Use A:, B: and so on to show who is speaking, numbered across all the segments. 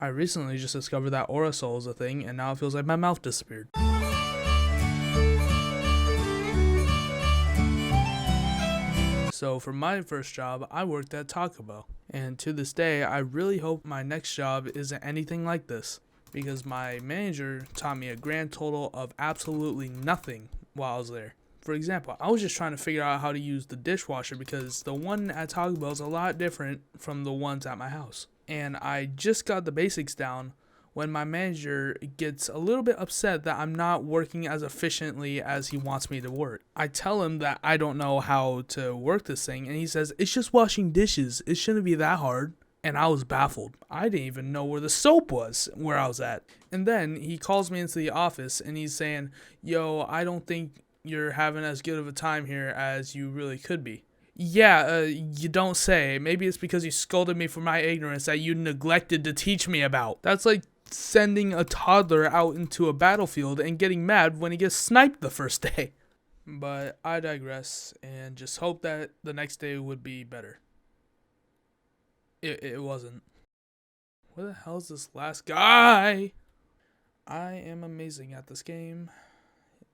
A: I recently just discovered that aerosol is a thing, and now it feels like my mouth disappeared. So for my first job, I worked at Taco Bell. And to this day, I really hope my next job isn't anything like this, because my manager taught me a grand total of absolutely nothing while I was there. For example, I was just trying to figure out how to use the dishwasher because the one at Taco Bell is a lot different from the ones at my house. And I just got the basics down when my manager gets a little bit upset that I'm not working as efficiently as he wants me to work. I tell him that I don't know how to work this thing, and he says, "It's just washing dishes. It shouldn't be that hard." And I was baffled. I didn't even know where the soap was where I was at. And then he calls me into the office and he's saying, "Yo, I don't think you're having as good of a time here as you really could be." Yeah, you don't say. Maybe it's because you scolded me for my ignorance that you neglected to teach me about. That's like sending a toddler out into a battlefield and getting mad when he gets sniped the first day. But I digress and just hope that the next day would be better. It wasn't. Where the hell is this last guy? I am amazing at this game.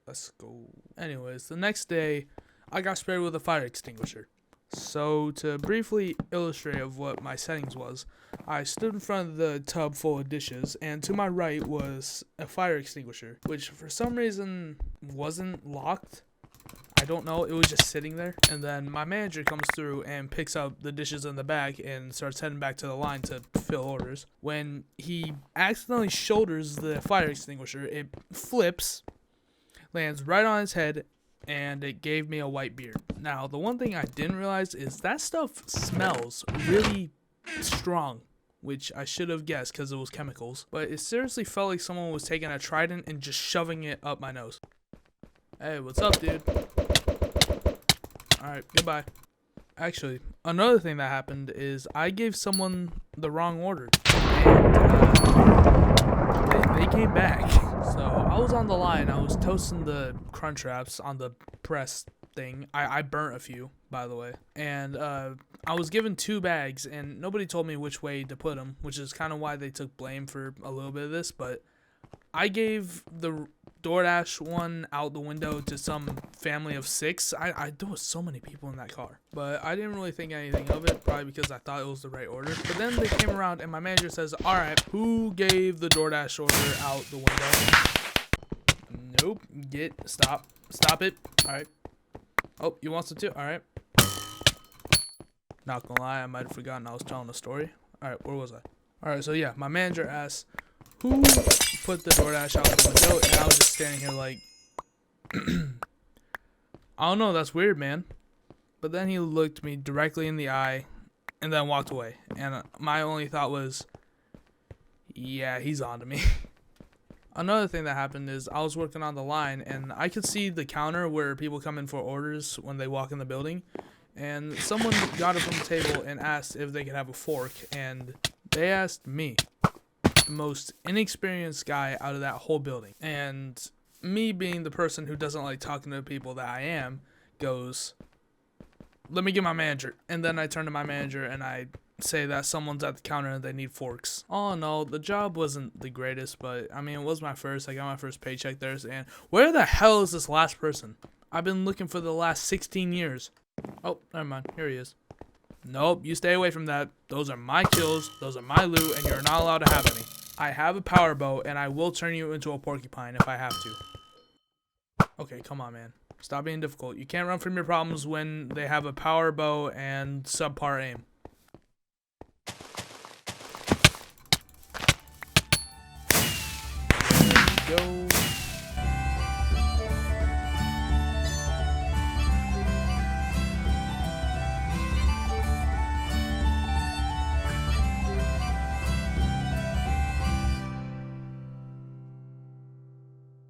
A: Let's go. Anyways, the next day, I got sprayed with a fire extinguisher. So to briefly illustrate of what my settings was, I stood in front of the tub full of dishes, and to my right was a fire extinguisher, which for some reason wasn't locked. I don't know, it was just sitting there. And then my manager comes through and picks up the dishes in the back and starts heading back to the line to fill orders. When he accidentally shoulders the fire extinguisher, it flips, lands right on his head, and it gave me a white beard. Now, the one thing I didn't realize is that stuff smells really strong, which I should have guessed because it was chemicals. But it seriously felt like someone was taking a trident and just shoving it up my nose. Hey, what's up, dude? Alright, goodbye. Actually, another thing that happened is I gave someone the wrong order. And they came back. So I was on the line. I was toasting the crunch wraps on the press thing. I burnt a few, by the way. And I was given 2 bags, and nobody told me which way to put them, which is kind of why they took blame for a little bit of this. But I gave the DoorDash one out the window to some family of 6. There was so many people in that car. But I didn't really think anything of it, probably because I thought it was the right order. But then they came around and my manager says, "Alright, who gave the DoorDash order out the window?" Nope. Stop it. Alright. Oh, you want some too? Alright. Not gonna lie, I might have forgotten I was telling a story. Alright, where was I? Alright, so yeah, my manager asked, "Who put the DoorDash out the window?" And I was just standing here like, I don't know, that's weird, man. But then he looked me directly in the eye and then walked away. And my only thought was, yeah, he's on to me. Another thing that happened is I was working on the line and I could see the counter where people come in for orders when they walk in the building. And someone got up from the table and asked if they could have a fork. And they asked me, the most inexperienced guy out of that whole building. And me being the person who doesn't like talking to people that I am, goes, "Let me get my manager." And then I turn to my manager and I say that someone's at the counter and they need forks. Oh no, the job wasn't the greatest, but I mean, it was my first. I got my first paycheck there, and where the hell is this last person? I've been looking for the last 16 years. Oh, never mind. Here he is. Nope, you stay away from that. Those are my kills, those are my loot, and you're not allowed to have any. I have a power bow, and I will turn you into a porcupine if I have to. Okay, come on, man. Stop being difficult. You can't run from your problems when they have a power bow and subpar aim. There we go.